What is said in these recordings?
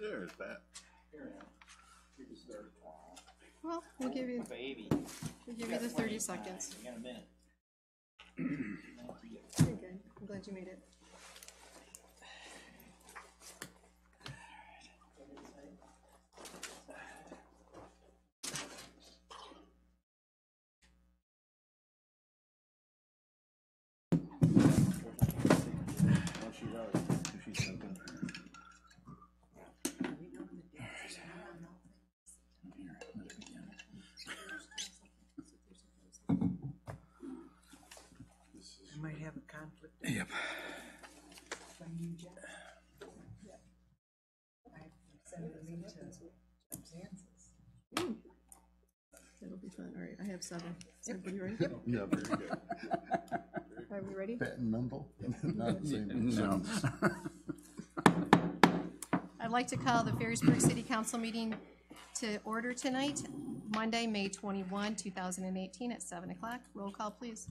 There's that. Well, we'll give you Baby. the 30 seconds. You got a minute. You're good. I'm glad you made it. You might have a conflict. Yep. It'll be fun. All right, I have 7. Is everybody ready? Yeah, very good. Are we ready? Pat and Mendel? Not the same. No. I'd like to call the Ferrisburg City Council meeting to order tonight, Monday, May 21, 2018 at 7 o'clock. Roll call, please.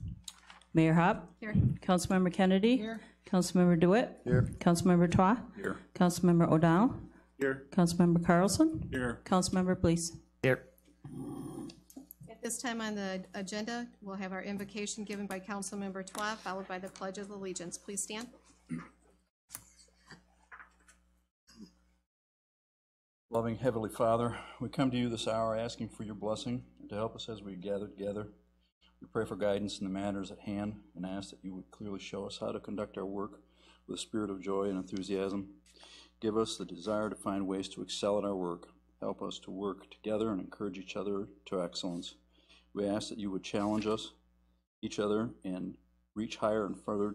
Mayor Hop. Here. Councilmember Kennedy. Here. Councilmember DeWitt. Here. Councilmember Toa. Here. Councilmember O'Donnell. Here. Councilmember Carlson. Here. Councilmember Blees. Here. At this time on the agenda, we'll have our invocation given by Councilmember Toa, followed by the Pledge of Allegiance. Please stand. Loving Heavenly Father, we come to you this hour asking for your blessing to help us as we gather together. We pray for guidance in the matters at hand and ask that you would clearly show us how to conduct our work with a spirit of joy and enthusiasm. Give us the desire to find ways to excel at our work. Help us to work together and encourage each other to excellence. We ask that you would challenge us, each other, and reach higher and further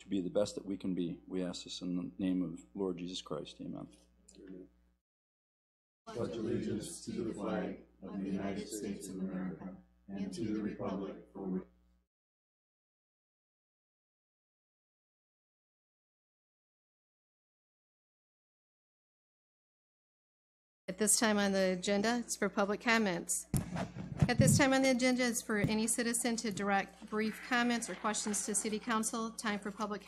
to be the best that we can be. We ask this in the name of Lord Jesus Christ. Amen. Pledge allegiance to the flag of the United States of America and to the republic for which At this time on the agenda, it's for public comments. At this time on the agenda, it's for any citizen to direct brief comments or questions to City Council. Time for public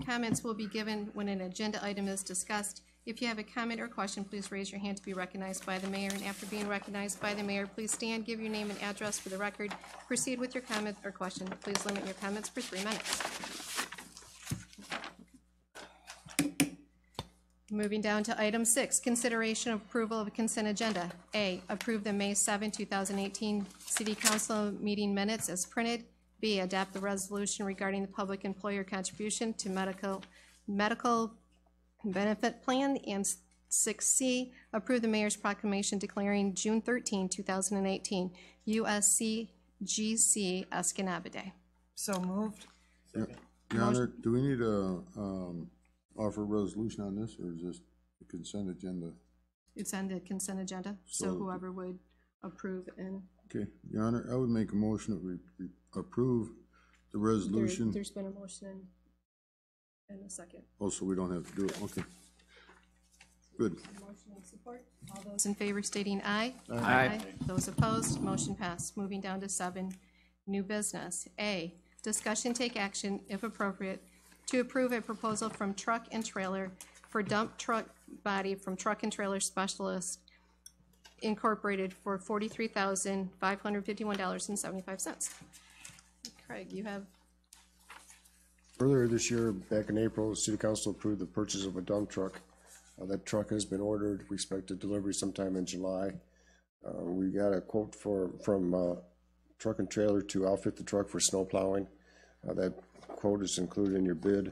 comments will be given when an agenda item is discussed. If you have a comment or question, please raise your hand to be recognized by the mayor. And after being recognized by the mayor, please stand, give your name and address for the record. Proceed with your comment or question. Please limit your comments for 3 minutes. Moving down to item 6, consideration of approval of a consent agenda. A, approve the May 7, 2018 City Council meeting minutes as printed. B, adopt the resolution regarding the public employer contribution to medical benefit plan. And 6C, approve the mayor's proclamation declaring June 13, 2018 USCGC Escanaba Day. So moved. Your Honor, do we need a offer a resolution on this, or is this the consent agenda? It's on the consent agenda, so So- whoever would approve and Okay, Your Honor, I would make a motion that we approve the resolution. there's been a motion and a second. Also, we don't have to do it, okay. Good. Motion and support. All those in favor stating aye. Aye. Those opposed, motion passed. Moving down to 7, new business. A, discussion take action, if appropriate, to approve a proposal from Truck and Trailer for dump truck body from Truck and Trailer Specialist Incorporated for $43,551.75. Craig, you have, Earlier this year, back in April, the City Council approved the purchase of a dump truck. That truck has been ordered. We expect a delivery sometime in July. We got a quote from Truck and Trailer to outfit the truck for snow plowing. That quote is included in your bid.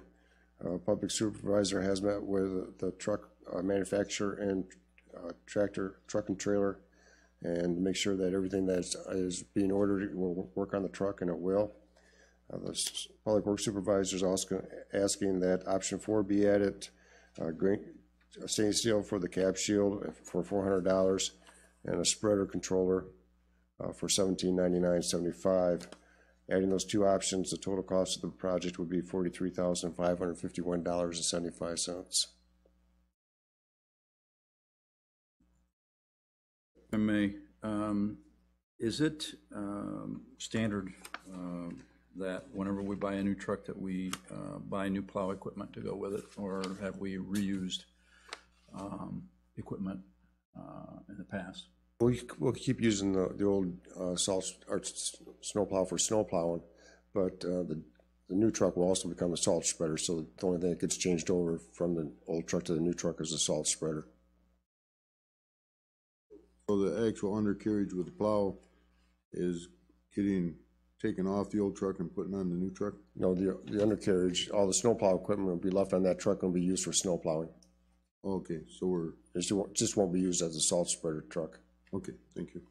Public Supervisor has met with the truck manufacturer and Truck and Trailer, and make sure that everything that is being ordered will work on the truck, and it will. The Public Works Supervisor is also asking that option 4 be added, stainless steel for the cab shield for $400, and a spreader controller for $1799.75. Adding those 2 options, the total cost of the project would be $43,551.75. If I may, is it standard that whenever we buy a new truck that we buy new plow equipment to go with it, or have we reused equipment in the past. We'll keep using the old salt or snowplow for snow plowing, but the new truck will also become a salt spreader. So the only thing that gets changed over from the old truck to the new truck is the salt spreader. So the actual undercarriage with the plow is getting taken off the old truck and putting on the new truck? No, the undercarriage, all the snowplow equipment will be left on that truck and will be used for snow plowing. Okay, so we're, It just won't be used as a salt spreader truck. okay, thank you.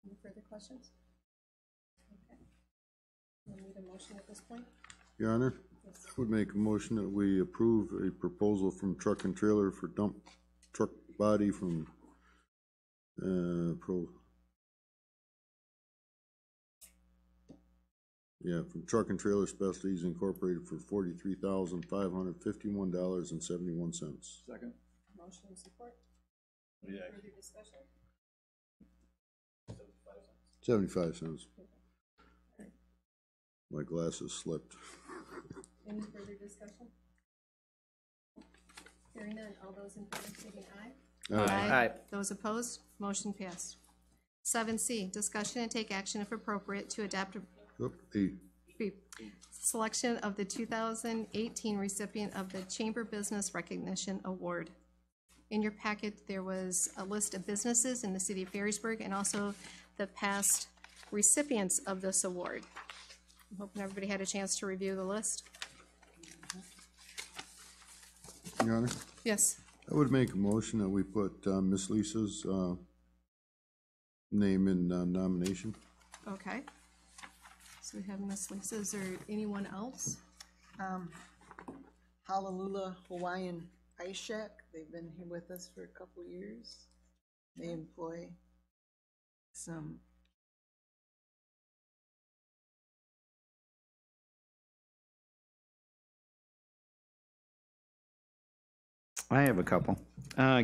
Any further questions? Okay. We'll need a motion at this point. Your Honor, I would make a motion that we approve a proposal from Truck and Trailer for dump truck body from, from Truck and Trailer Specialties Incorporated for $43,551.71. Second. Motion and support. Yeah. Further discussion? 75 cents. My glasses slipped. Any further discussion? Hearing none, all those in favor stating aye. Aye. Those opposed, motion passed. 7C, discussion and take action if appropriate to adopt a selection of the 2018 recipient of the Chamber Business Recognition Award. In your packet, there was a list of businesses in the city of Ferrisburg and also the past recipients of this award. I'm hoping everybody had a chance to review the list. Your Honor, Yes. I would make a motion that we put Miss Lisa's name in nomination. Okay. So we have Miss Lisa. Is there anyone else? Honolulu Hawaiian Ice Shack, they've been here with us for a couple years. They employ some. I have a couple.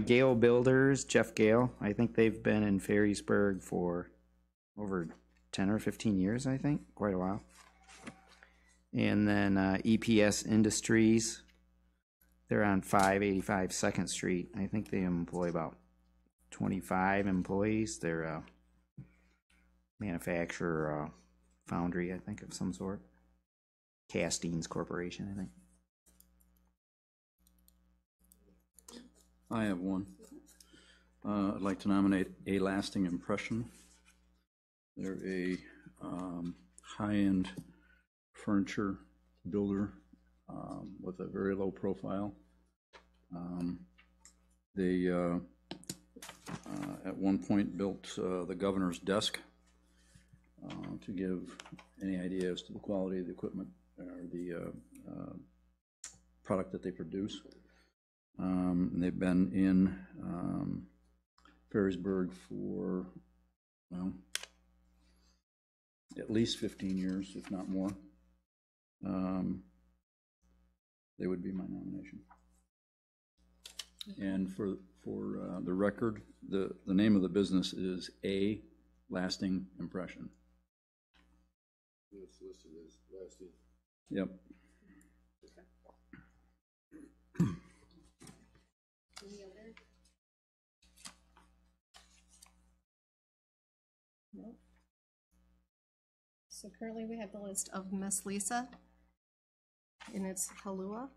Gale Builders, Jeff Gale. I think they've been in Ferrisburg for over 10 or 15 years, I think. Quite a while. And then EPS Industries. They're on 585 2nd Street. I think they employ about 25 employees. They're a manufacturer, foundry, I think, of some sort. Castings Corporation, I think. I have one. I'd like to nominate A Lasting Impression. They're a high-end furniture builder with a very low profile. They at one point built the governor's desk to give any idea as to the quality of the equipment or the product that they produce. They've been in Ferrisburg for, well, at least 15 years, if not more. They would be my nomination. And for the record, the name of the business is A Lasting Impression. It's listed as lasting. Yep. Any other? No. So currently we have the list of Miss Lisa, and it's Halua,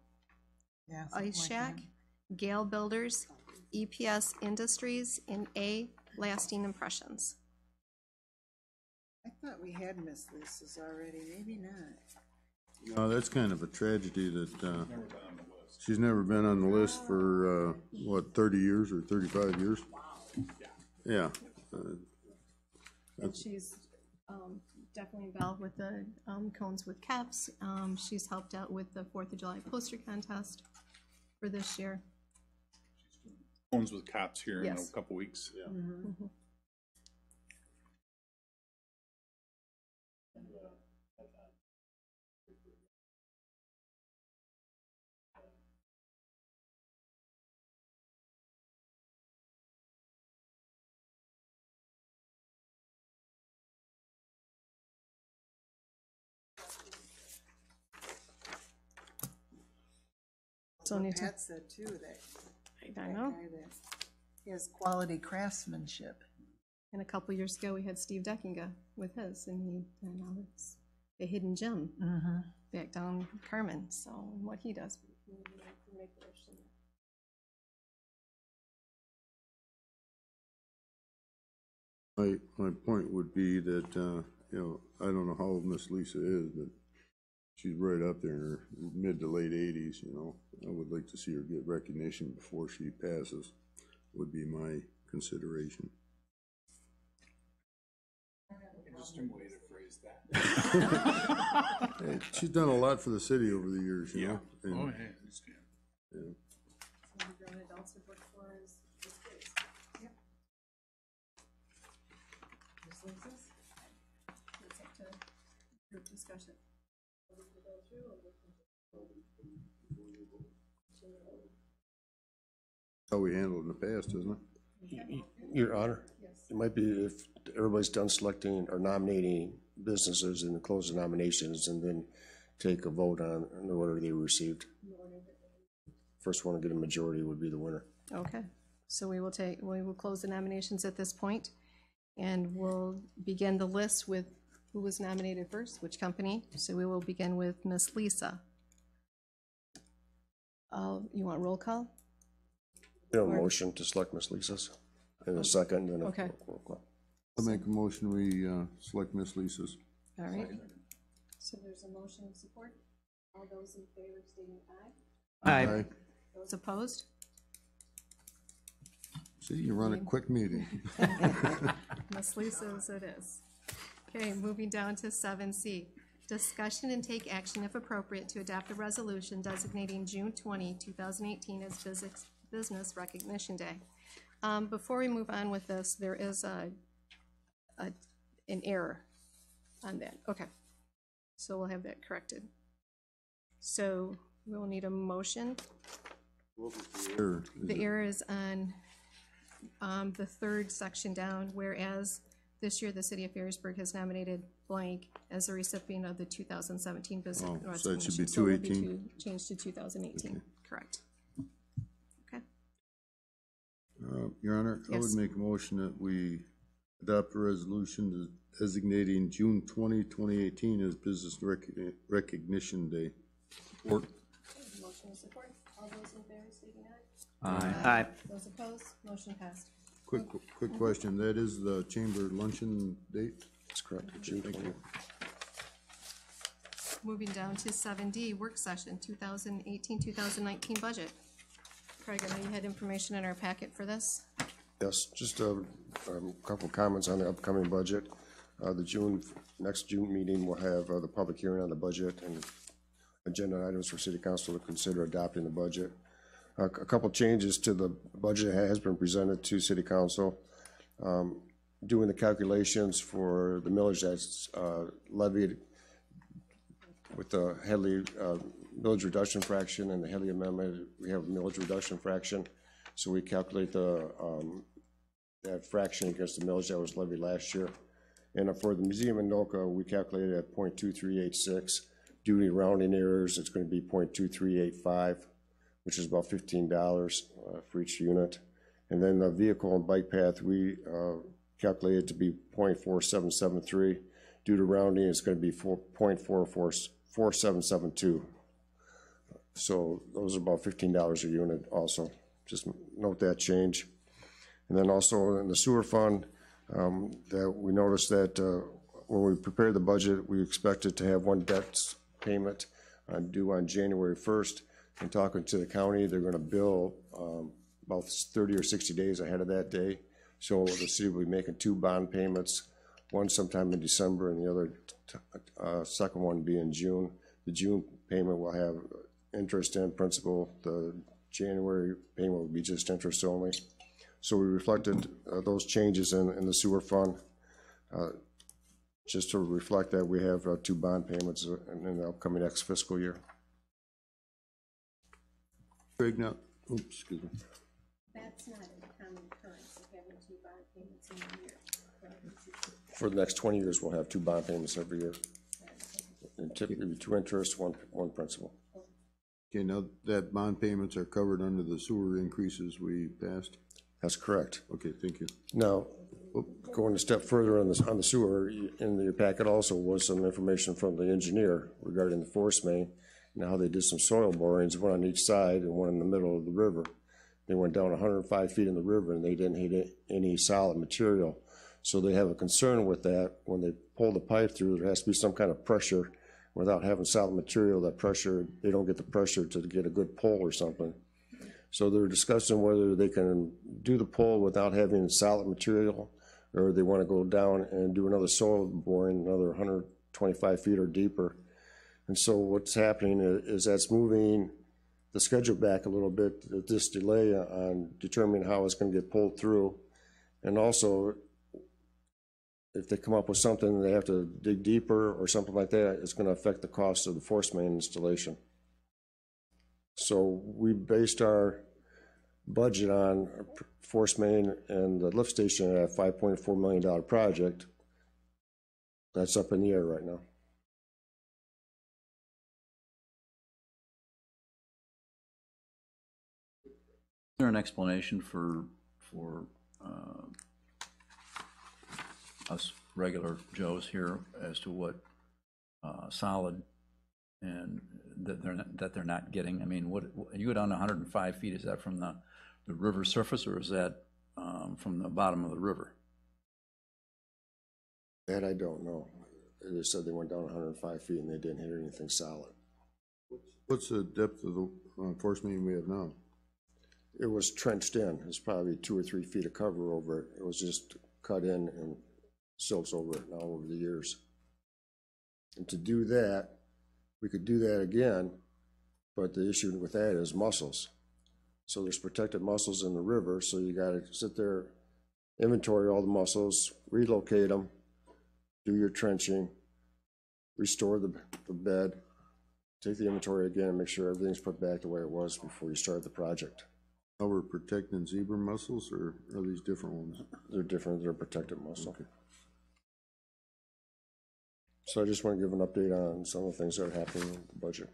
Yeah, something Ice like Shack, that. Gale Builders, EPS Industries, and A Lasting Impressions. I thought we had Miss Lisa's already, maybe not. No, that's kind of a tragedy that she's never been on the list for, 30 years or 35 years? Yeah. And she's definitely involved with the Cones with Caps. She's helped out with the 4th of July poster contest for this year. Homes with Cops here in a Yes. couple weeks. Yeah. Still need to, Pat said too, that I that know. guy that he has quality craftsmanship. And a couple years ago, we had Steve Deckinga with his, and now it's a hidden gem back down Carmen. So what he does. My point would be that, I don't know how old Miss Lisa is, but she's right up there in her mid to late 80s, I would like to see her get recognition before she passes, would be my consideration. Interesting way to phrase that. Hey, she's done a lot for the city over the years, you know? and- Oh, yeah, I understand. yeah. How we handled it in the past, isn't it? Your Honor, it might be if everybody's done selecting or nominating businesses and close the nominations and then take a vote on the order they received. First one to get a majority would be the winner. Okay, so we will close the nominations at this point, and we'll begin the list with who was nominated first, which company. So we will begin with Miss Lisa. You want roll call? You have a motion to select Ms. Lisa's, and a second, and a Okay. roll call. I'll make a motion, we select Miss Lisa's. All right. So there's a motion of support. All those in favor stating aye. Aye. Those opposed? See, you run a quick meeting. Miss Lisa's it is. Okay, moving down to 7C. Discussion and take action if appropriate to adopt a resolution designating June 20, 2018 as Business Recognition Day. Before we move on with this, there is an error on that. Okay, so we'll have that corrected. So we'll need a motion. Sure. The error is on the third section down, whereas this year the city of Ferrisburg has nominated blank as a recipient of the 2017 Business Oh, Recognition. so it should be So it will 218? Changed to 2018, correct. Okay, Your Honor, I would Yes. make a motion that we adopt a resolution designating June 20, 2018 as Business Recognition Day. Support. motion is support. All those in favor stating Aye. Aye. Those opposed, motion passed. Quick question, that is the chamber luncheon date? That's correct, June 20th. Moving down to 7D, work session, 2018-2019 budget. Craig, I know you had information in our packet for this. Yes, just a couple comments on the upcoming budget. Next June meeting, we'll have the public hearing on the budget and agenda items for city council to consider adopting the budget. A couple changes to the budget has been presented to city council. Doing the calculations for the millage that's levied with the Headley millage reduction fraction and the Headley amendment, we have a millage reduction fraction. So we calculate that fraction against the millage that was levied last year. And for the museum in Noka, we calculated at 0.2386. Due to rounding errors, it's going to be 0.2385, which is about $15 for each unit. And then the vehicle and bike path, we calculated to be 0.4773. Due to rounding, it's going to be 0.4772. So those are about $15 a unit also. Just note that change. And then also in the sewer fund, that we noticed that when we prepared the budget, we expected to have one debt payment due on January 1st. And talking to the county, they're going to bill about 30 or 60 days ahead of that day. So the city will be making two bond payments, one sometime in December and the other second one be in June. The June payment will have interest and principal. The January payment will be just interest only. So we reflected those changes in the sewer fund, just to reflect that we have two bond payments in the upcoming next fiscal year. Craig, now, oops, excuse me. That's not a common occurrence of having two bond payments in a year. For the next 20 years, we'll have two bond payments every year. And typically two interest, one principal. Okay, now that bond payments are covered under the sewer increases we passed? That's correct. Okay, thank you. Now, going a step further on the sewer, in your packet also was some information from the engineer regarding the force main and how they did some soil borings, one on each side and one in the middle of the river. They went down 105 feet in the river and they didn't hit any solid material. So they have a concern with that. When they pull the pipe through, there has to be some kind of pressure. Without having solid material, that pressure, they don't get the pressure to get a good pull or something. So they're discussing whether they can do the pull without having solid material, or they want to go down and do another soil boring, another 125 feet or deeper. And so what's happening is that's moving the schedule back a little bit, this delay on determining how it's going to get pulled through. And also, if they come up with something they have to dig deeper or something like that, it's going to affect the cost of the force main installation. So we based our budget on force main and the lift station at a $5.4 million project. That's up in the air right now. Is there an explanation for us regular Joes here as to what solid and that they're not getting? I mean, what you go down 105 feet? Is that from the river surface, or is that from the bottom of the river? That I don't know. They said they went down 105 feet and they didn't hit anything solid. What's the depth of the force main we have now? It was trenched in. It's probably 2 or 3 feet of cover over it. It was just cut in and silts over it now over the years. And to do that, we could do that again, but the issue with that is mussels. So there's protected mussels in the river, so you got to sit there, inventory all the mussels, relocate them, do your trenching, restore the bed, take the inventory again, and make sure everything's put back the way it was before you start the project. How we're protecting zebra mussels, or are these different ones? They're different, they're protected mussel. Okay. So I just want to give an update on some of the things that are happening with the budget.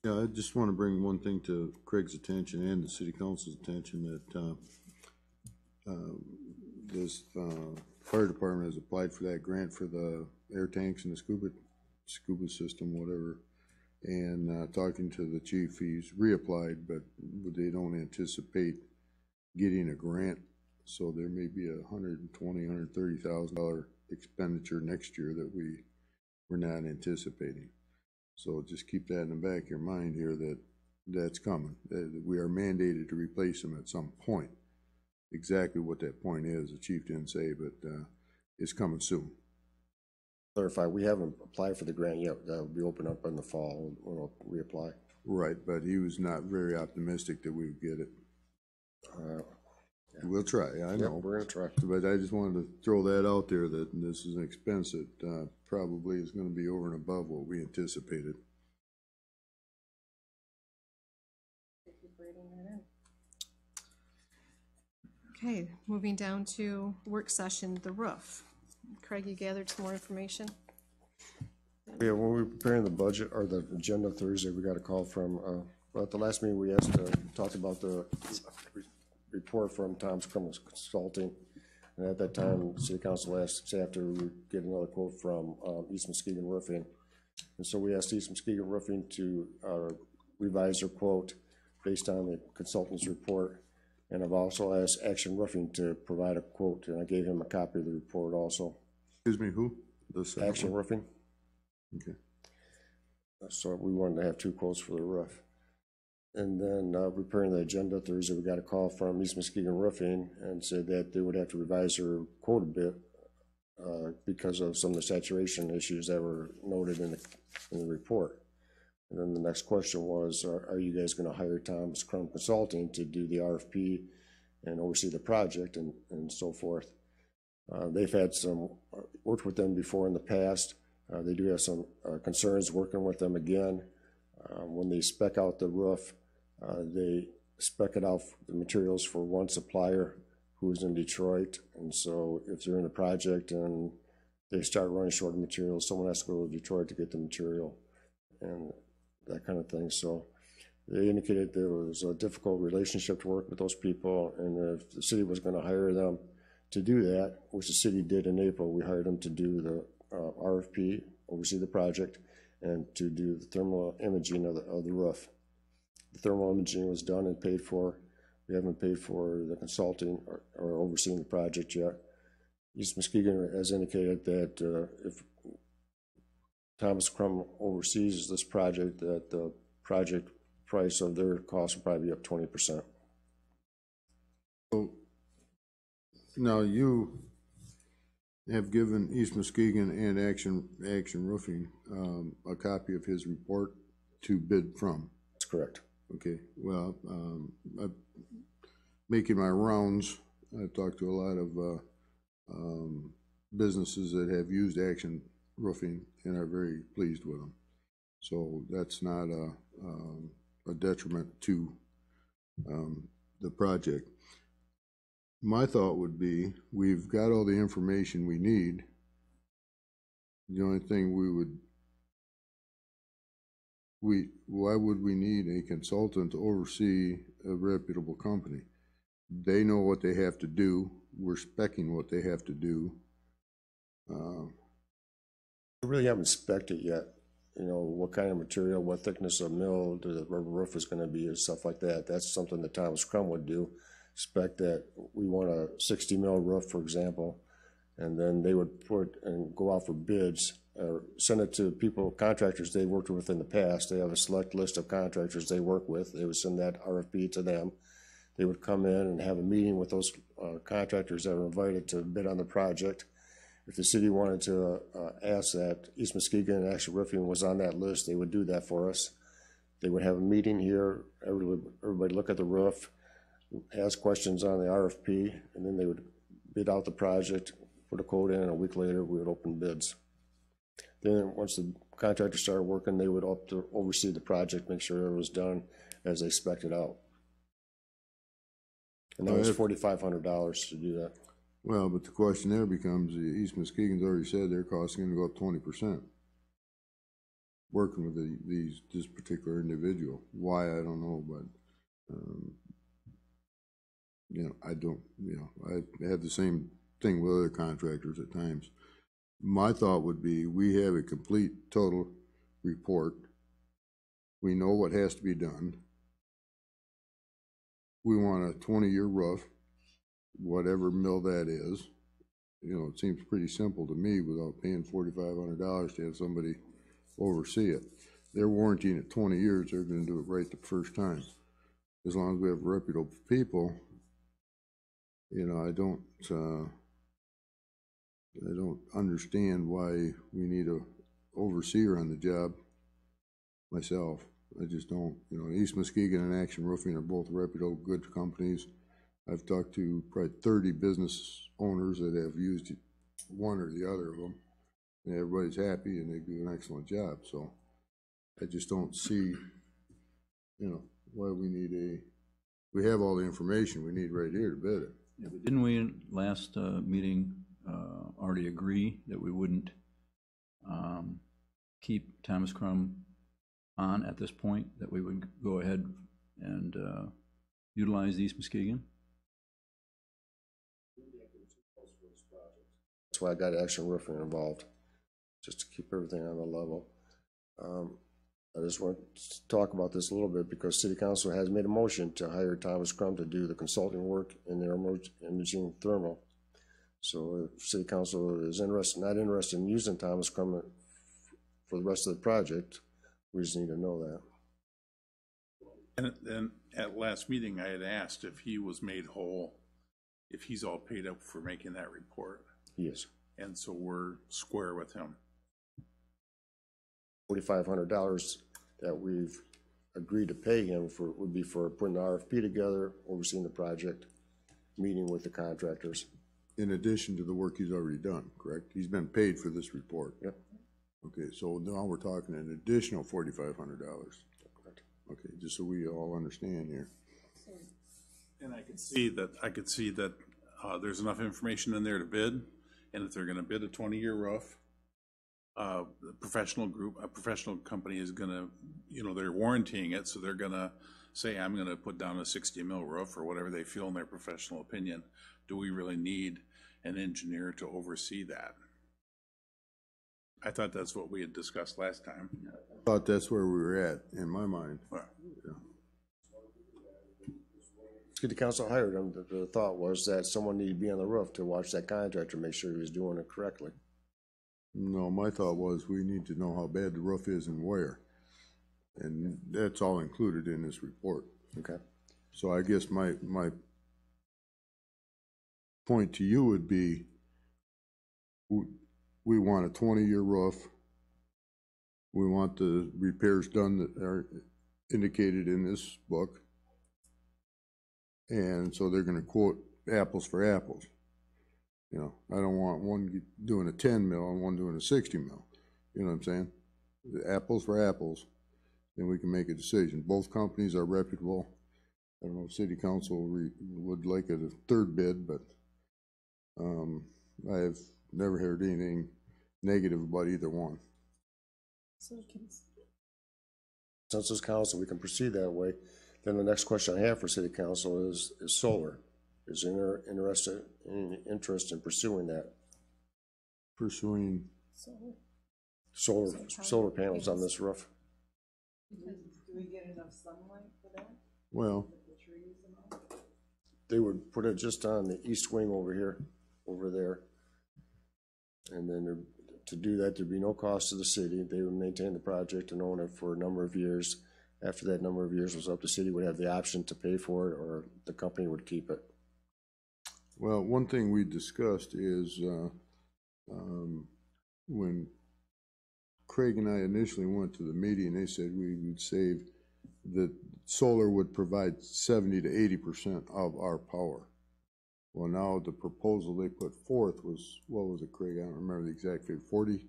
Yeah, I just want to bring one thing to Craig's attention and the city council's attention, that this fire department has applied for that grant for the air tanks and the scuba system, whatever. And talking to the chief, he's reapplied, but they don't anticipate getting a grant. So there may be $120,000, $130,000 expenditure next year that we're not anticipating. So just keep that in the back of your mind here, that that's coming. That we are mandated to replace them at some point. Exactly what that point is, the chief didn't say, but it's coming soon. Clarify, we haven't applied for the grant yet. That will be open up in the fall when we'll reapply. Right, but he was not very optimistic that we would get it. Yeah. We'll try, I know. We're going to try. But I just wanted to throw that out there, that this is an expense that probably is going to be over and above what we anticipated. Okay, moving down to work session, the roof. Craig, you gathered some more information? Yeah, when we were preparing the budget or the agenda Thursday, we got a call from, well, at the last meeting we talked about the report from Tom's Criminal Consulting. And at that time, City Council asked staff to get another quote from East Muskegon Roofing. And so we asked East Muskegon Roofing to revise their quote based on the consultant's report. And I've also asked Action Roofing to provide a quote, and I gave him a copy of the report also. Excuse me, who? Action Roofing. Okay. So we wanted to have 2 quotes for the roof. And then preparing the agenda Thursday, we got a call from East Muskegon Roofing and said that they would have to revise their quote a bit because of some of the saturation issues that were noted in the report. And then the next question was, are you guys going to hire Tom's Crum Consulting to do the RFP and oversee the project and so forth? They've had worked with them before in the past. They do have some concerns working with them again. When they spec out the roof, they spec it out the materials for one supplier who's in Detroit. And so if they're in a project and they start running short of material, someone has to go to Detroit to get the material and that kind of thing. So they indicated there was a difficult relationship to work with those people, and if the city was going to hire them to do that, which the city did in April, we hired them to do the RFP, oversee the project, and to do the thermal imaging of the roof. The thermal imaging was done and paid for. We haven't paid for the consulting or overseeing the project yet. East Muskegon has indicated that if Thomas Crum oversees this project, that the project price of their cost will probably be up 20%. So now you have given East Muskegon and Action Roofing a copy of his report to bid from. That's correct. Okay, well, making my rounds, I've talked to a lot of businesses that have used Action Roofing and are very pleased with them. So that's not a detriment to the project. My thought would be, we've got all the information we need. The only thing why would we need a consultant to oversee a reputable company? They know what they have to do. We're speccing what they have to do. We really haven't spec'd it yet. You know, what kind of material, what thickness of mill the rubber roof is going to be and stuff like that. That's something that Thomas Crum would do. Spec that we want a 60 mil roof, for example, and then they would put and go out for bids or send it to contractors they worked with in the past. They have a select list of contractors they work with. They would send that RFP to them. They would come in and have a meeting with those contractors that were invited to bid on the project. If the city wanted to ask that East Muskegon and Action Roofing was on that list, they would do that for us. They would have a meeting here, everybody look at the roof, ask questions on the RFP, and then they would bid out the project, put a quote in, and a week later we would open bids. Then once the contractor started working, they would oversee the project, make sure it was done as they spec'd it out. And that was $4,500 to do that. Well, but the question there becomes, East Muskegon's already said their costs are gonna go up 20%. Working with this particular individual. Why, I don't know, but, you know, I don't, you know, I have the same thing with other contractors at times. My thought would be, we have a complete, total report. We know what has to be done. We want a 20-year roof, whatever mill that is. You know, it seems pretty simple to me without paying $4,500 to have somebody oversee it. They're warranting it 20 years, they're gonna do it right the first time. As long as we have reputable people, you know, I don't understand why we need a overseer on the job myself. I just don't. You know, East Muskegon and Action Roofing are both reputable, good companies. I've talked to probably 30 business owners that have used one or the other of them, and everybody's happy and they do an excellent job. So I just don't see, you know, why we need we have all the information we need right here to bid it. Yeah, but didn't we last meeting already agree that we wouldn't keep Thomas Crum on at this point, that we would go ahead and utilize East Muskegon? That's why I got Action Roofing involved, just to keep everything on the level. I just want to talk about this a little bit because City Council has made a motion to hire Thomas Crum to do the consulting work in their imaging thermal. So if City Council is not interested in using Thomas Crum for the rest of the project, we just need to know that. And then at last meeting, I had asked if he was made whole, if he's all paid up for making that report. He is. And so we're square with him. $4,500 that we've agreed to pay him for would be for putting the RFP together, overseeing the project, meeting with the contractors. In addition to the work he's already done, correct? He's been paid for this report. Yep. Okay, so now we're talking an additional $4,500. Correct. Okay, just so we all understand here. And I could see that There's enough information in there to bid, and if they're gonna bid a 20-year roof, the professional company is gonna, you know, they're warrantying it, so they're gonna say, I'm gonna put down a 60 mil roof or whatever they feel in their professional opinion. Do we really need an engineer to oversee that? I thought that's what we had discussed last time. Thought that's where we were at, in my mind. Well, City council hired him, the thought was that someone needed to be on the roof to watch that contractor, make sure he was doing it correctly. No, my thought was we need to know how bad the roof is and where. And that's all included in this report. Okay. So I guess my point to you would be, we want a 20-year roof. We want the repairs done that are indicated in this book. And so they're gonna quote apples for apples. You know, I don't want one doing a 10 mil and one doing a 60 mil. You know what I'm saying? The apples for apples, then we can make a decision. Both companies are reputable. I don't know if city council would like a third bid, but I have never heard anything negative about either one. Since this council, we can proceed that way. Then the next question I have for city council is solar. Is there any interest in pursuing that? Pursuing, Solar panels on this roof? Do we get enough sunlight for that? well, The trees and all? They would put it just on the east wing over here, over there. And then to do that, there'd be no cost to the city. They would maintain the project and own it for a number of years. After that number of years was up, the city would have the option to pay for it, or the company would keep it. well, one thing we discussed is when Craig and I initially went to the meeting, they said we would save, that solar would provide 70 to 80% of our power. Well, now the proposal they put forth was, what was it, Craig? I don't remember the exact figure, 40?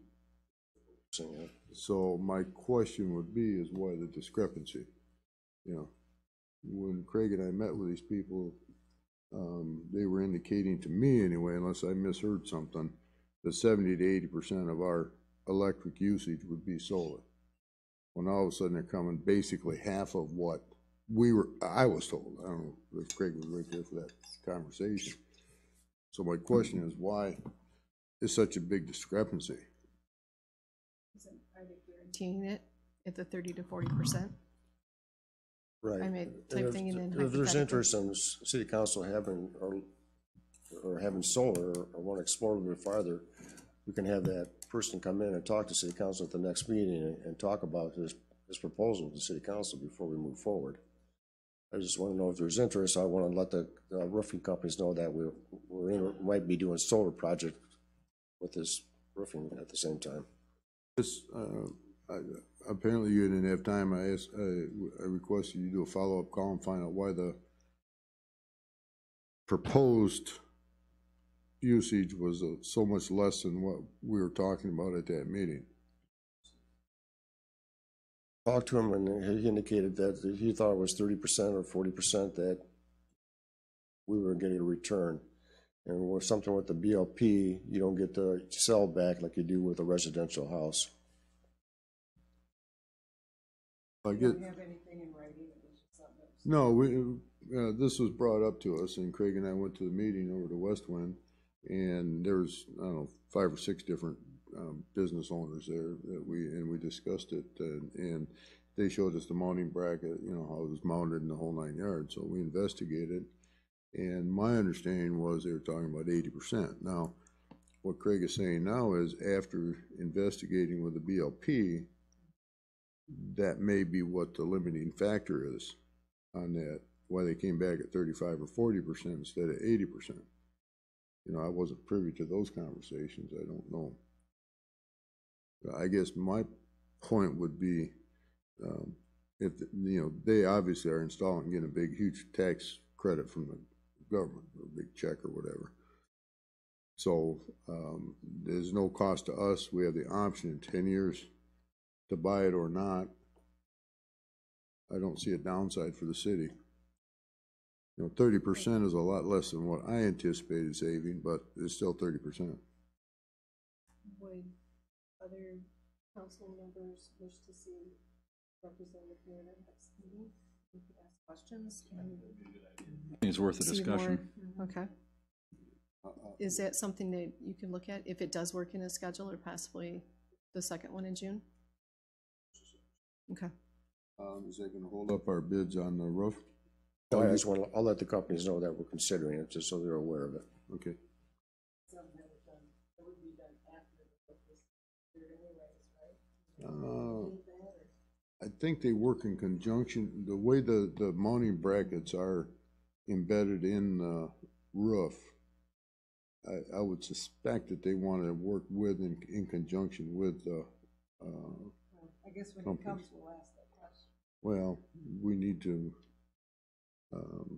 So, yeah. So my question would be is why the discrepancy? You know, when Craig and I met with these people, they were indicating to me anyway, unless I misheard something, that 70 to 80% of our electric usage would be solar. Well, now all of a sudden they're coming basically half of what I was told. I don't know if Craig was right there for that conversation. So my question is, why is such a big discrepancy? Are they guaranteeing it at the 30 to 40%? Right. I made type thing and then If there's hypothetical. interest in city council having, or having solar, or want to explore a little bit farther, we can have that person come in and talk to city council at the next meeting and talk about his proposal to city council before we move forward. I just want to know if there's interest. I want to let the roofing companies know that might be doing solar project with this roofing at the same time. This, apparently you didn't have time. I requested you do a follow-up call and find out why the proposed usage was so much less than what we were talking about at that meeting. Talked to him, and he indicated that he thought it was 30% or 40% that we were getting a return. And with something with the BLP, you don't get the sell back like you do with a residential house. I get, Do you have anything in writing? It was just something that was- no, this was brought up to us, and Craig and I went to the meeting over to West Wind, and there's, I don't know, 5 or 6 different business owners there that we discussed it, and they showed us the mounting bracket, you know, how it was mounted in the whole 9 yards. So we investigated, and my understanding was they were talking about 80%. Now, what Craig is saying now is after investigating with the BLP, that may be what the limiting factor is on that, why they came back at 35 or 40% instead of 80%. You know, I wasn't privy to those conversations. I don't know. I guess my point would be, if, you know, they obviously are installing, getting a big, huge tax credit from the government, a big check or whatever. So there's no cost to us. We have the option in 10 years to buy it or not. I don't see a downside for the city. You know, 30% is a lot less than what I anticipated saving, but it's still 30%. Would other council members wish to see representative here at our next meeting? We could ask questions. I think it's worth a See discussion. more. Okay. Is that something that you can look at if it does work in a schedule, or possibly the second one in June? Okay. Is that gonna hold up our bids on the roof? I just want to, I'll let the companies know that we're considering it, just so they're aware of it. Okay. I think they work in conjunction, the way the mounting brackets are embedded in the roof, I would suspect that they want to work with, in conjunction with the, I guess when it companies. comes, we'll ask that question. Well, we need to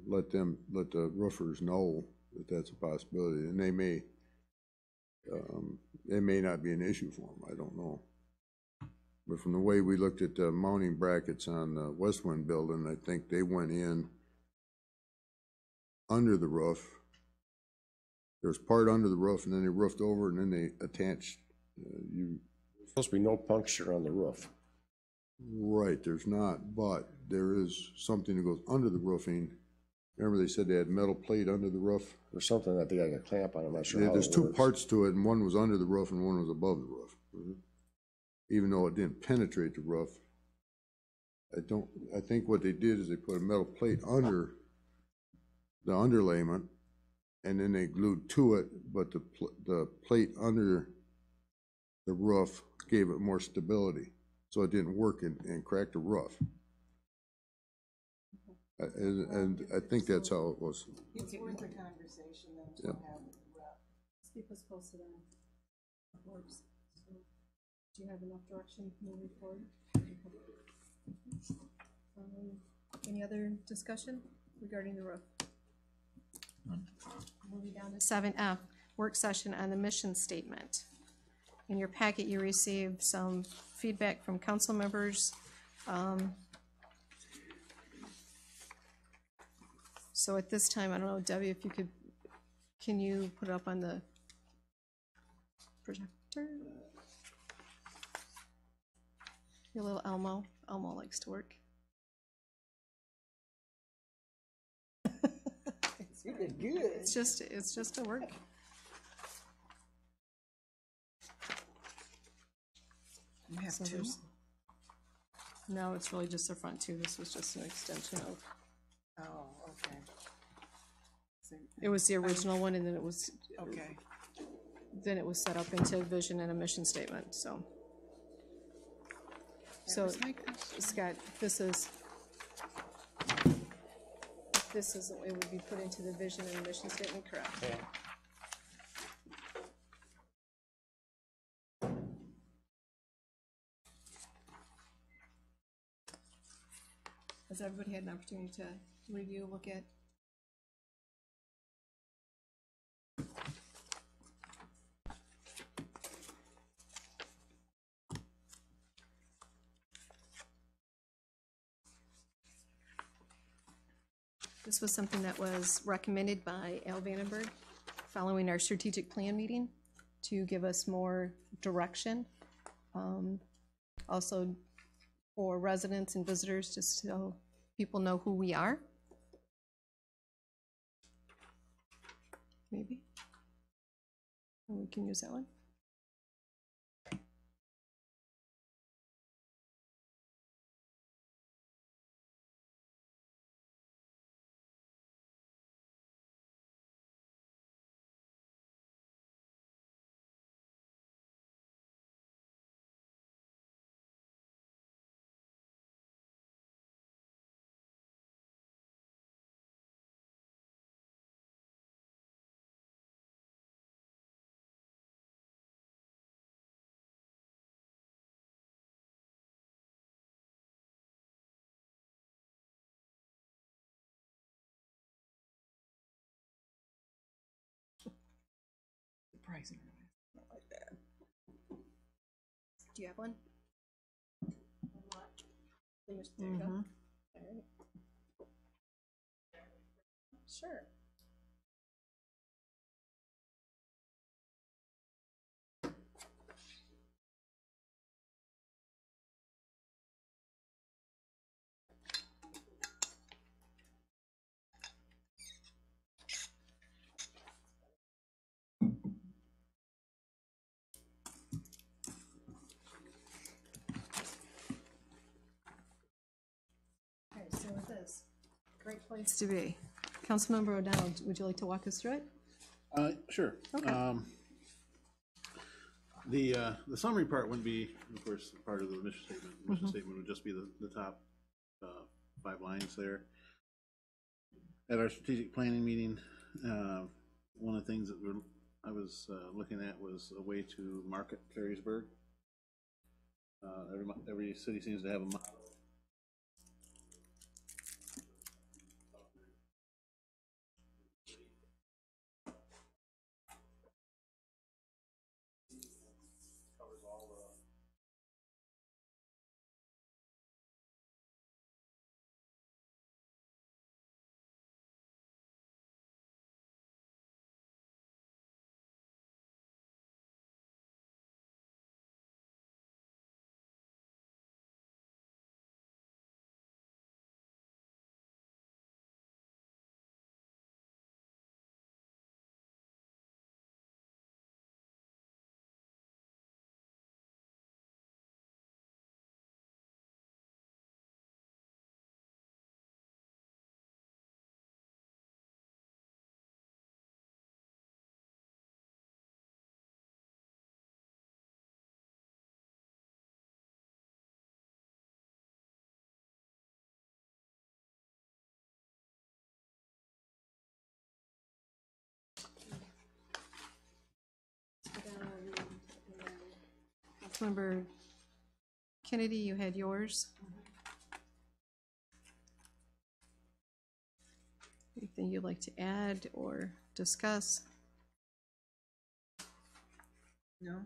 let the roofers know that that's a possibility, and they may not be an issue for them, I don't know. But from the way we looked at the mounting brackets on the West Wind building, I think they went in under the roof. There's part under the roof, and then they roofed over, and then they attached, Supposed to be no puncture on the roof. Right, there's not, but there is something that goes under the roofing. Remember they said they had metal plate under the roof? There's something that they got a clamp on, I'm not sure how There's it two works. parts to it, and one was under the roof and one was above the roof. Even though it didn't penetrate the roof. I think what they did is they put a metal plate under the underlayment, and then they glued to it, but the plate under the roof gave it more stability, so it didn't work and crack the roof. And I think that's how it was. It's worth a conversation then to Yep. have with the rep. Keep us posted on works. So, do you have enough direction moving forward? Any other discussion regarding the roof? Moving down to 7F, work session on the mission statement. In your packet, you received some feedback from council members. So at this time, I don't know, Debbie, if you could, can you put it up on the projector? Your little Elmo. Elmo likes to work. You did good. It's just a work. You have So two? there's- No, it's really just the front two. This was just an extension of, Oh, okay. So- it was the original one, and then it was Okay. set up into a vision and a mission statement, so. So, Scott, this is, it would be put into the vision and mission statement, correct? Has everybody had an opportunity to review, look at? This was something that was recommended by Al Vandenberg following our strategic plan meeting to give us more direction. Also for residents and visitors, just so people know who we are. Maybe. And we can use that one. Surprising. Not like that. Do you have one? There you go. All right. Sure. Okay, so with this, great place to be. Councilmember O'Donnell, would you like to walk us through it? Sure. Okay. The summary part wouldn't be, of course, part of the mission statement. The mission statement would just be the top 5 lines there. At our strategic planning meeting, one of the things that I was looking at was a way to market Perrysburg. Every city seems to have a model. Councilmember Kennedy, you had yours. Anything you'd like to add or discuss? No,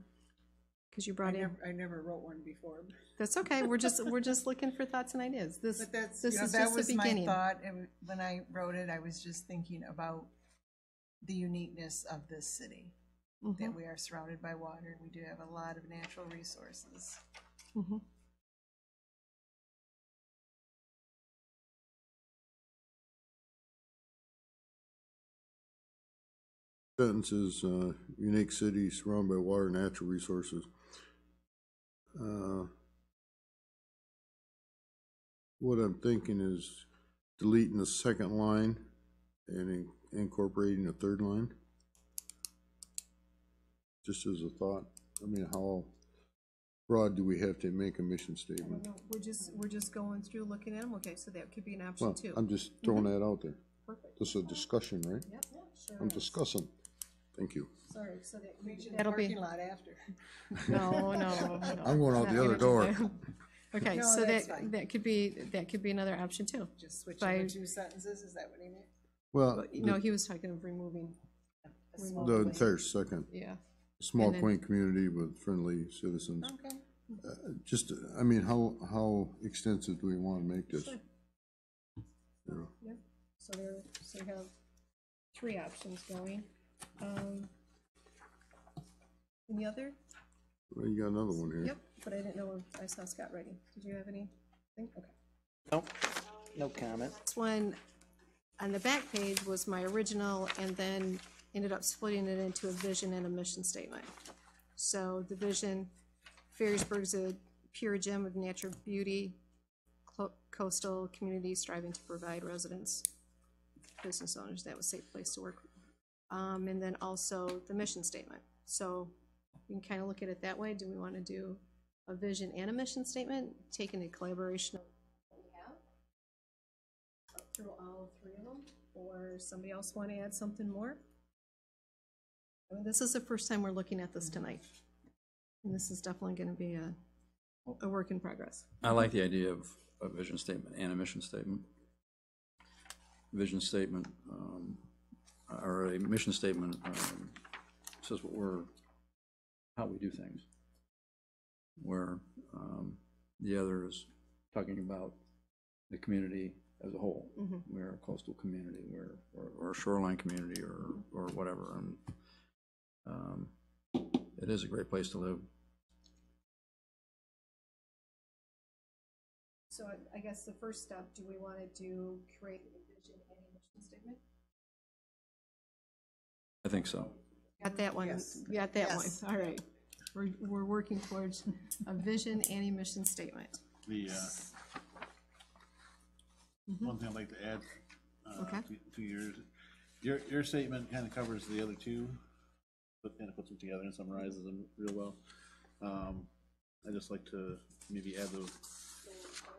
Because you brought in, I never wrote one before. that's okay, we're just looking for thoughts and ideas. This But that's, this you know, is that just the was my beginning. thought, and when I wrote it, I was just thinking about the uniqueness of this city, that Mhm, we are surrounded by water, we do have a lot of natural resources. mhm. Sentence is, unique city surrounded by water and natural resources. What I'm thinking is deleting the second line and incorporating a third line. Just as a thought. I mean, how broad do we have to make a mission statement? No, we're just going through, looking at them, okay, so that could be an option Well, too. I'm just throwing that out there. Perfect. This is a discussion, right? Yep, sure I'm is. discussing. Thank you. Sorry, so that, Meet you in the that'll be, parking lot after. no. I'm going out not the other gonna do door. that. Okay, No, so that's fine. that could be another option too. Just switching By- the 2 sentences, is that what he meant? Well, No, he was talking of removing, the entire second, yeah. small And then- quaint community with friendly citizens. Okay. Just, I mean, how extensive do we want to make this? Sure. You know, Yep, so you have 3 options going. Any other? well, you got another one here. Yep, but I didn't know if I saw Scott writing. Did you have anything? Okay. Nope, no comment. This one on the back page was my original, and then ended up splitting it into a vision and a mission statement. So the vision, Ferrisburg's a pure gem of natural beauty, coastal community striving to provide residents, business owners, that was a safe place to work. And then also the mission statement. So you can kind of look at it that way. Do we want to do a vision and a mission statement, taking a collaboration of what we have up through all 3 of them, or somebody else want to add something more? I mean, this is the first time we're looking at this tonight, and this is definitely going to be a work in progress. I like the idea of a vision statement and a mission statement. Vision statement, or a mission statement, says how we do things. Where the other is talking about the community as a whole. We're a coastal community, or a shoreline community, or whatever, and it is a great place to live. So I guess the first step, do we want to create a vision and a mission statement? I think so. Got that one? Yes. Got that Yes. one, all right. We're working towards a vision and a mission statement. The, one thing I'd like to add, Okay. to your statement kind of covers the other two, but kind of puts them together and summarizes them real well. I'd just like to maybe add the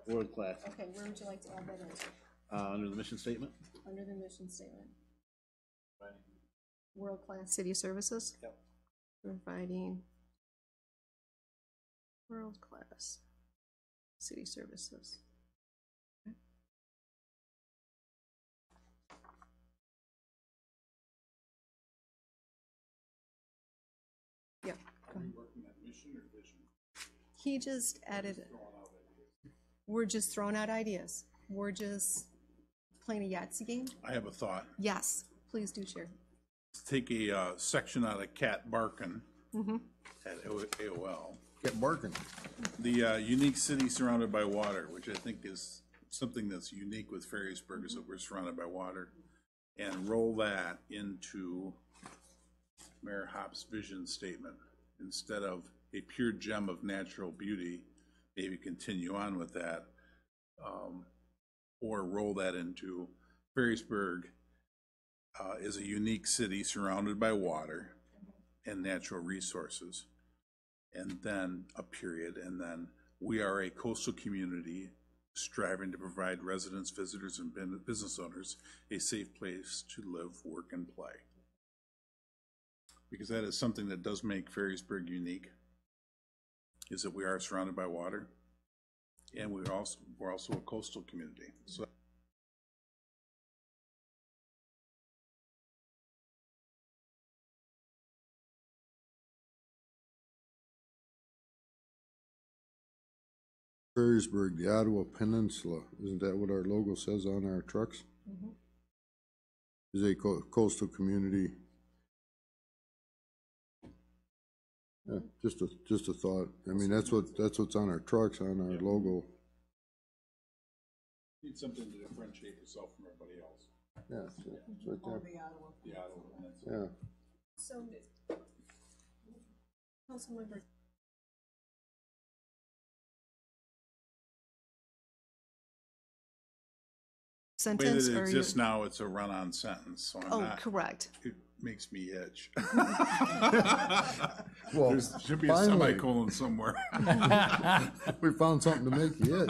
world class, Okay, where would you like to add that into? under the mission statement. Under the mission statement. World-class city services? Yep. Providing world-class city services. Okay. Yeah. go ahead. He just added, we're just throwing out ideas. We're just playing a Yahtzee game? I have a thought. Yes, please do share. Take a section out of Cat Barkin at AOL. Get barking. The unique city surrounded by water, which I think is something that's unique with Ferrisburg, is that we're surrounded by water, and roll that into Mayor Hop's vision statement. Instead of a pure gem of natural beauty, maybe continue on with that, or roll that into Ferrisburg is a unique city surrounded by water and natural resources, and then a period, and then we are a coastal community striving to provide residents, visitors, and business owners a safe place to live, work, and play. Because that is something that does make Ferrisburg unique, is that we are surrounded by water, and we're also a coastal community. So Ferrisburg, the Ottawa Peninsula, isn't that what our logo says on our trucks? Is a coastal community. Yeah, just a thought. I mean, that's what's on our trucks, on our logo. need something to differentiate yourself from everybody else. Yeah, it's right All there. the Ottawa. The Ottawa Peninsula. Yeah. So, Councilmember. The way Sentence that it or exists now, it's a run-on sentence, so I'm Oh, not, correct. it makes me itch. Well, There should be a finally. semicolon somewhere. We found something to make you itch.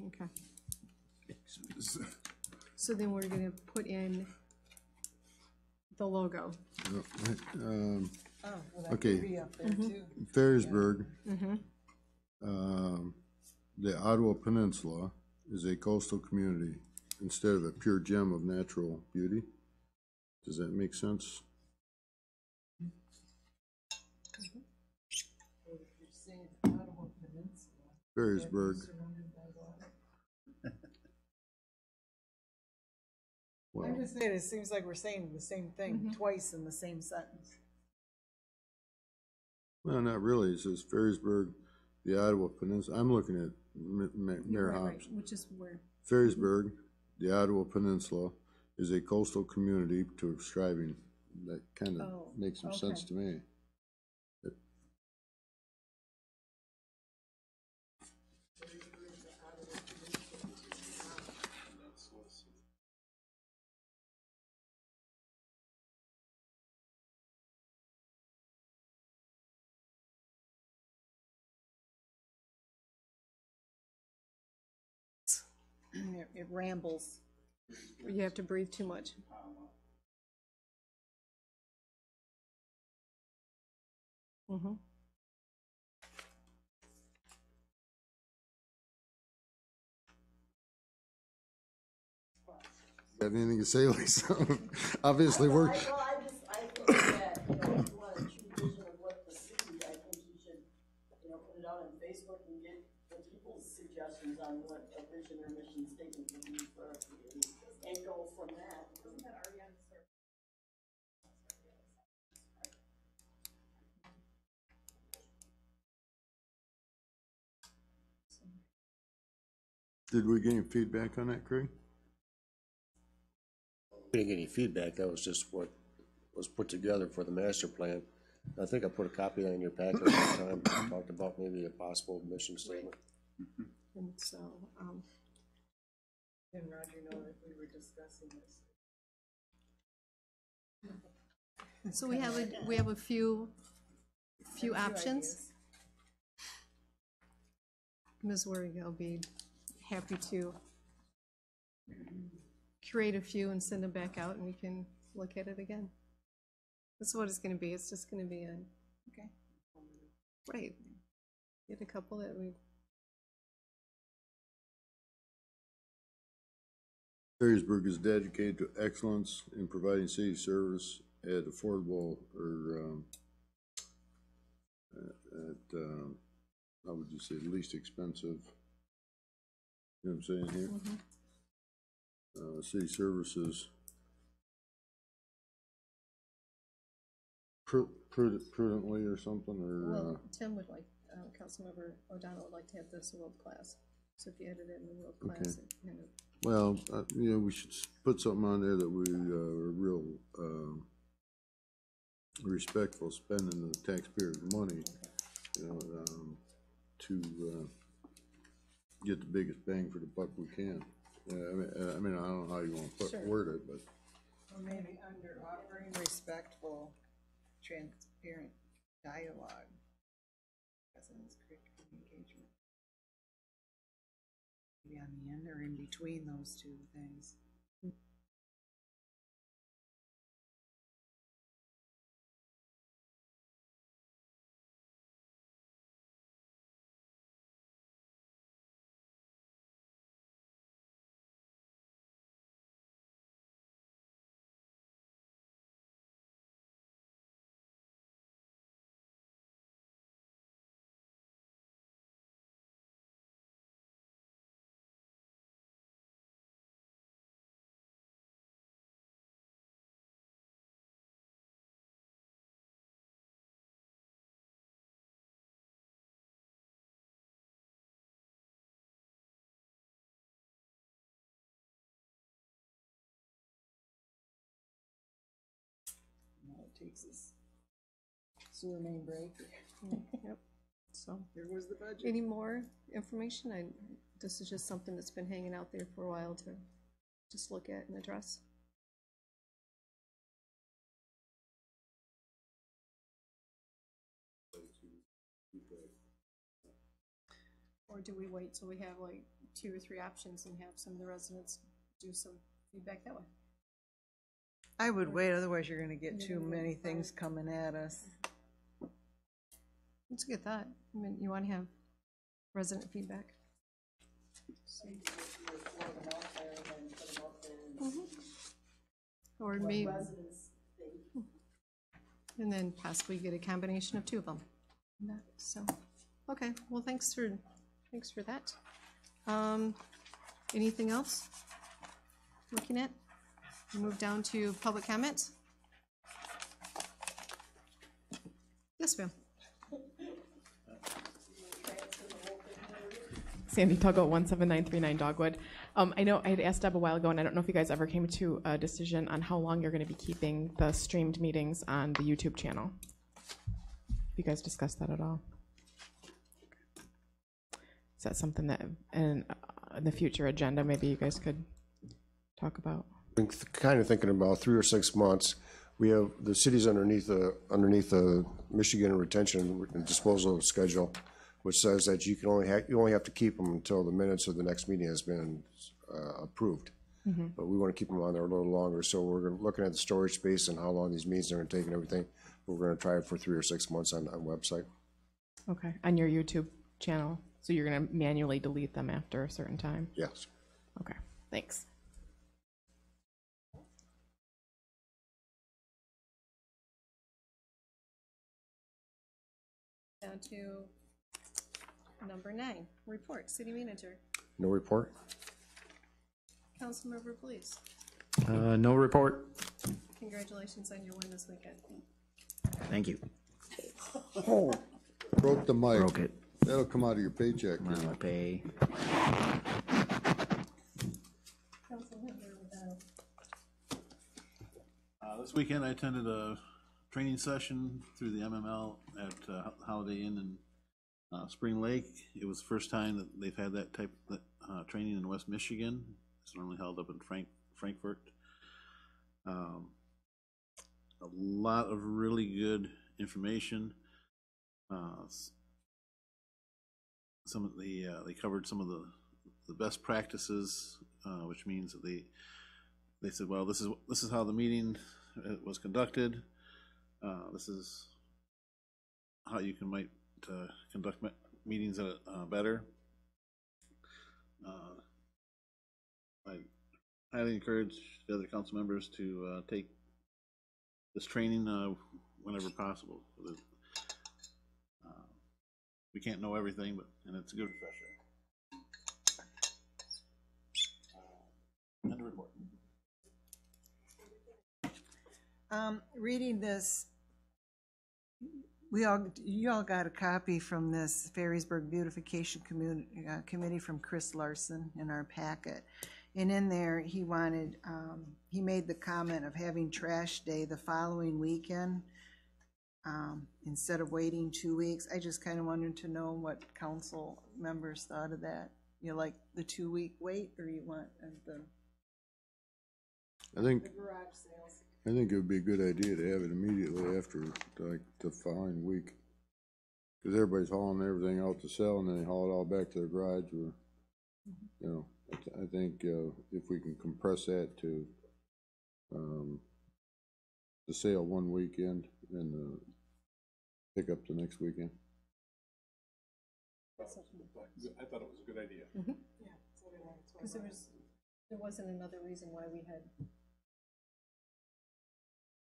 Okay. So then we're gonna put in the logo. Oh, well, that Okay. could be up there too. Ferrisburg, the Ottawa Peninsula is a coastal community instead of a pure gem of natural beauty. Does that make sense? Ferrisburg. Well, I'm just saying, it seems like we're saying the same thing twice in the same sentence. well, not really. It says Ferrisburg, the Ottawa Peninsula. I'm looking at Mayor Right, Hobbs. which is where, Ferrisburg, the Ottawa Peninsula, is a coastal community to striving. That kind of Oh, makes some sense okay. to me. It rambles. you have to breathe too much. Mm-hmm. Have anything to say, Lisa? Obviously, we're, I think that, if you want a true vision of what the city, I think you should, put it out on Facebook and get the people's suggestions on what a vision or mission statement would be for our community, and go from that. Isn't that already on the survey? Did we get any feedback on that, Craig? We didn't get any feedback, that was just what was put together for the master plan. I think I put a copy of that in your packet last time, talked about maybe a possible mission statement. And so, and Roger know that we were discussing this. So we have a few options. Ms. Werg, I'll be happy to create a few and send them back out, and we can look at it again. That's what it's gonna be. It's just gonna be a, Okay. right, get a couple that we, Perrysburg is dedicated to excellence in providing city service at affordable or, how would you say, least expensive. You know what I'm saying here? City services. Prudently or something, or, well, Tim would like, Councilmember O'Donnell would like to have this world class. So if you added it in the world class, it kind of. well, you know, we should put something on there that we are real respectful spending the taxpayers' money, you know, to get the biggest bang for the buck we can. I mean, I don't know how you want to word it, but. Or maybe under offering respectful, transparent dialogue. Presence, critical engagement. Maybe on the end or in between those two things. Now it takes us sewer main break. Yep, so. There was the budget. Any more information? This is just something that's been hanging out there for a while to just look at and address. Or do we wait till we have like 2 or 3 options and have some of the residents do some feedback that way? I would wait, otherwise you're gonna get too many things coming at us. It's a good thought. I mean, you want to have resident feedback. Or maybe, and then possibly get a combination of 2 of them. So, okay, well, thanks for that. Anything else? Looking at? Move down to public comments. Yes, ma'am. Sandy Tuggle, 17939 Dogwood. I know I had asked Deb a while ago, and I don't know if you guys ever came to a decision on how long you're going to be keeping the streamed meetings on the YouTube channel. Have you guys discussed that at all? Is that something that in the future agenda maybe you guys could talk about? I'm kind of thinking about 3 or 6 months. We have, the city's underneath the Michigan retention and disposal schedule, which says that you only have to keep them until the minutes of the next meeting has been approved. But we want to keep them on there a little longer, so we're looking at the storage space and how long these meetings are going to take and everything. We're going to try it for 3 or 6 months on website. Okay, on your YouTube channel. So you're going to manually delete them after a certain time? Yes. Okay, thanks. Down to Number 9, report, city manager. No report? Councilmember Police, No report. congratulations on your win this weekend. Thank you. Oh, broke the mic. Broke it. That'll come out of your paycheck. I'm gonna pay. Councilmember O'Donnell. This weekend I attended a training session through the MML at Holiday Inn in Spring Lake. It was the first time that they've had that type of training in West Michigan. It's normally held up in Frankfurt. A lot of really good information. Some of the they covered some of the best practices, which means that they said, well, this is how the meeting was conducted. This is how you might conduct meetings better. I highly encourage the other council members to take this training whenever possible. We can't know everything, and it's a good refresher. End of report. Reading this, you all got a copy from this Ferrysburg Beautification Committee from Chris Larson in our packet. And in there, he made the comment of having trash day the following weekend instead of waiting 2 weeks. I just kind of wanted to know what council members thought of that. You like the 2-week wait, or you want the I think garage sales? I think it would be a good idea to have it immediately after, like, the following week. Because everybody's hauling everything out to sell, and then they haul it all back to their garage, or, you know, I think if we can compress that to the sale one weekend and pick up the next weekend. I thought it was a good idea. Because there wasn't another reason why we had.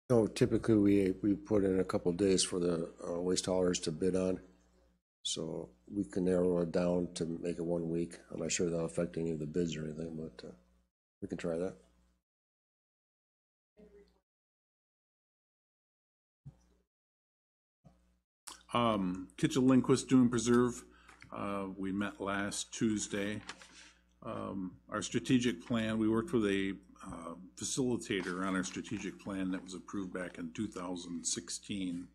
No, typically we put in a couple of days for the waste haulers to bid on. So we can narrow it down to make it 1 week. I'm not sure that'll affect any of the bids or anything, but we can try that. Kitchell Lindquist Dune Preserve, we met last Tuesday. Our strategic plan, we worked with a facilitator on our strategic plan that was approved back in 2016,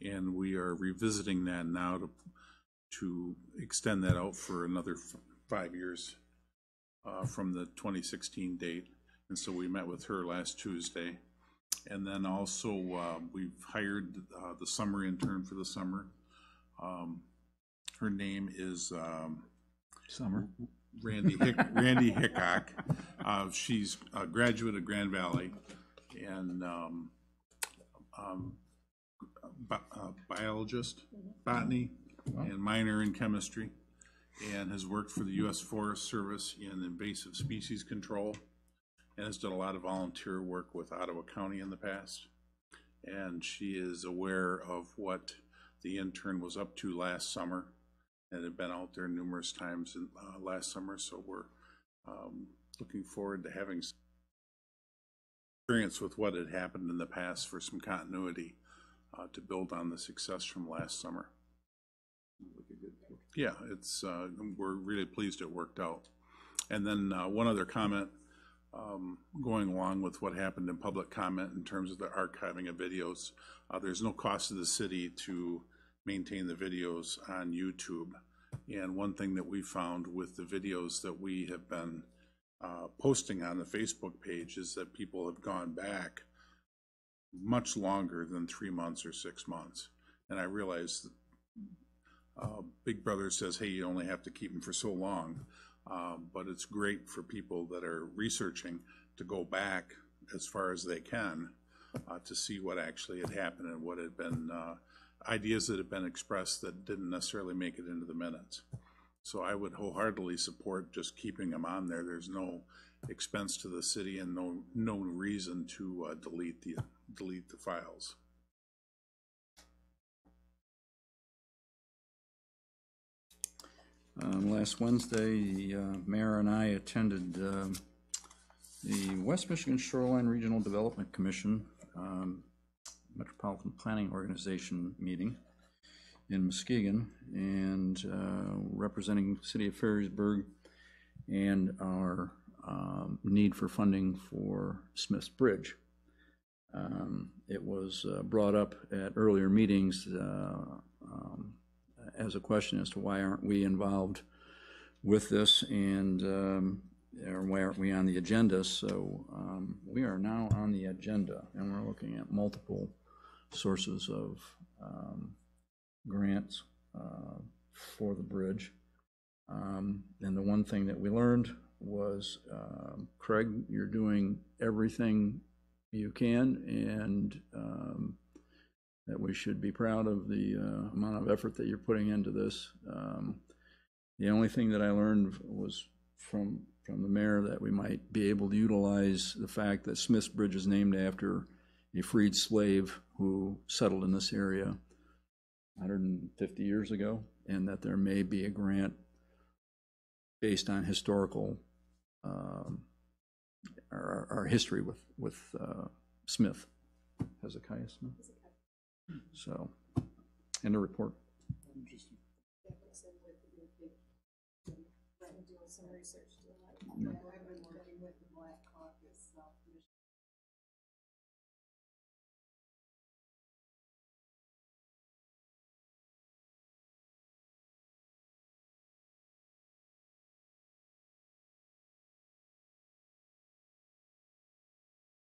and we are revisiting that now to extend that out for another 5 years from the 2016 date. And so we met with her last Tuesday. And then also we've hired the summer intern for the summer. Her name is Randy Hickok. She's a graduate of Grand Valley and biologist, botany, and minor in chemistry, and has worked for the U.S. Forest Service in invasive species control, and has done a lot of volunteer work with Ottawa County in the past. And she is aware of what the intern was up to last summer, and had been out there numerous times last summer. So we're looking forward to having experience with what had happened in the past for some continuity to build on the success from last summer. Yeah, it's we're really pleased it worked out. And then one other comment, going along with what happened in public comment in terms of the archiving of videos. There's no cost to the city to maintain the videos on YouTube. And one thing that we found with the videos that we have been posting on the Facebook page is that people have gone back much longer than 3 months or 6 months. And I realize that Big Brother says, hey, you only have to keep them for so long. But it's great for people that are researching to go back as far as they can to see what actually had happened and what had been ideas that had been expressed that didn't necessarily make it into the minutes. So I would wholeheartedly support just keeping them on there. There's no expense to the city and no reason to delete the files. Last Wednesday, the mayor and I attended the West Michigan Shoreline Regional Development Commission Metropolitan Planning Organization meeting in Muskegon, and representing the city of Ferrisburg and our need for funding for Smith's Bridge. It was brought up at earlier meetings as a question as to why aren't we involved with this, and or why aren't we on the agenda. So we are now on the agenda, and we're looking at multiple sources of grants for the bridge. And the one thing that we learned was, Craig, you're doing everything you can, and that we should be proud of the amount of effort that you're putting into this. The only thing that I learned was from the mayor that we might be able to utilize the fact that Smith's Bridge is named after a freed slave who settled in this area 150 years ago, and that there may be a grant based on historical our history with Smith, Hezekiah Smith. So, end of report.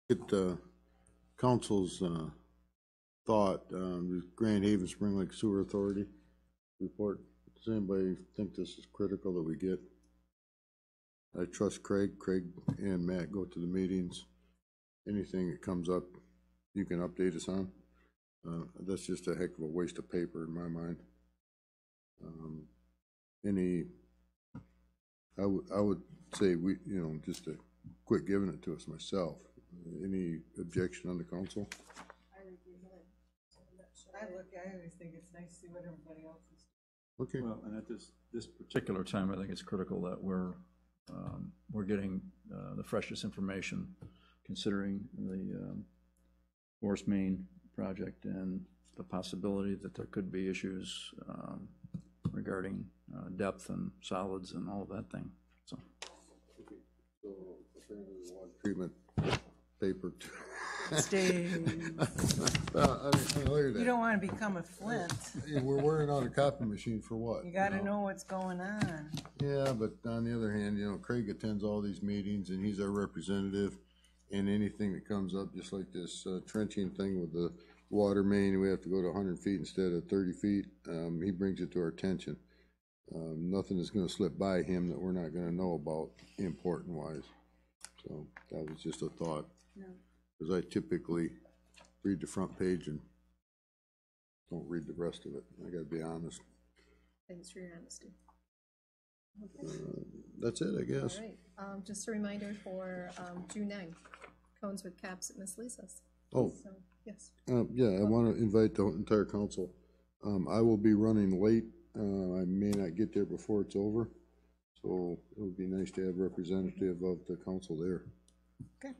Get the council's thought, the Grand Haven Spring Lake Sewer Authority report. Does anybody think this is critical that we get? I trust Craig and Matt go to the meetings. Anything that comes up, you can update us on. That's just a heck of a waste of paper in my mind. I would say we, just to quit giving it to us myself. Any objection on the council? I always think it's nice to see what everybody else is Okay. Well, and at this particular time, I think it's critical that we're getting the freshest information, considering the Forest Main project and the possibility that there could be issues regarding depth and solids and all of that thing. So. Okay. So apparently the water treatment paper. Stay. You don't want to become a Flint. We're wearing out a copy machine for what? You got to know what's going on. Yeah, but on the other hand, Craig attends all these meetings and he's our representative, and anything that comes up, just like this trenching thing with the water main, we have to go to 100 feet instead of 30 feet. He brings it to our attention. Nothing is going to slip by him that we're not going to know about important wise. So that was just a thought. No. Because I typically read the front page and don't read the rest of it. I got to be honest. Thanks for your honesty. That's it, I guess. All right. Just a reminder for June 9th, Cones with Caps at Miss Lisa's. Oh. So, yes. Yeah, I want to invite the entire council. I will be running late. I may not get there before it's over. So it would be nice to have a representative of the council there. Okay.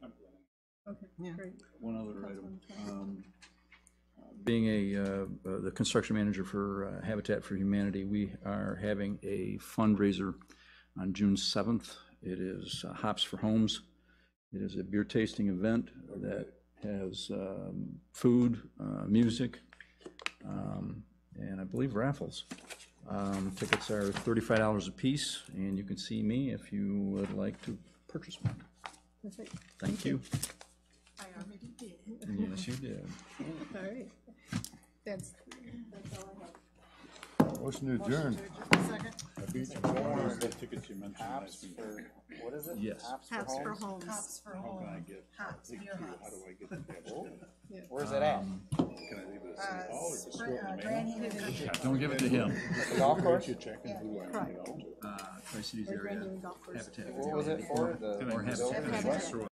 Okay, Yeah. great. One other item. Being the construction manager for Habitat for Humanity, we are having a fundraiser on June 7th. It is Hops for Homes. It is a beer tasting event that has food, music, and I believe raffles. Tickets are $35 a piece, and you can see me if you would like to purchase one. Perfect. Thank you. I already did. Yes, you did. All right. That's all I have. Motion to adjourn. Tickets you mentioned last week. What is it? Yes. Hops for Homes. Hops for How can I home. get, Hops, how beer do hops. I get the cash? Where's it at? Can I leave it at City Hall or just throw it in the Grand mail? Haven. Don't give it to him. The golf course? You check and who do I hand it out to? Tri-Cities area Habitat. What was it for? Or The Habitat. Habitat.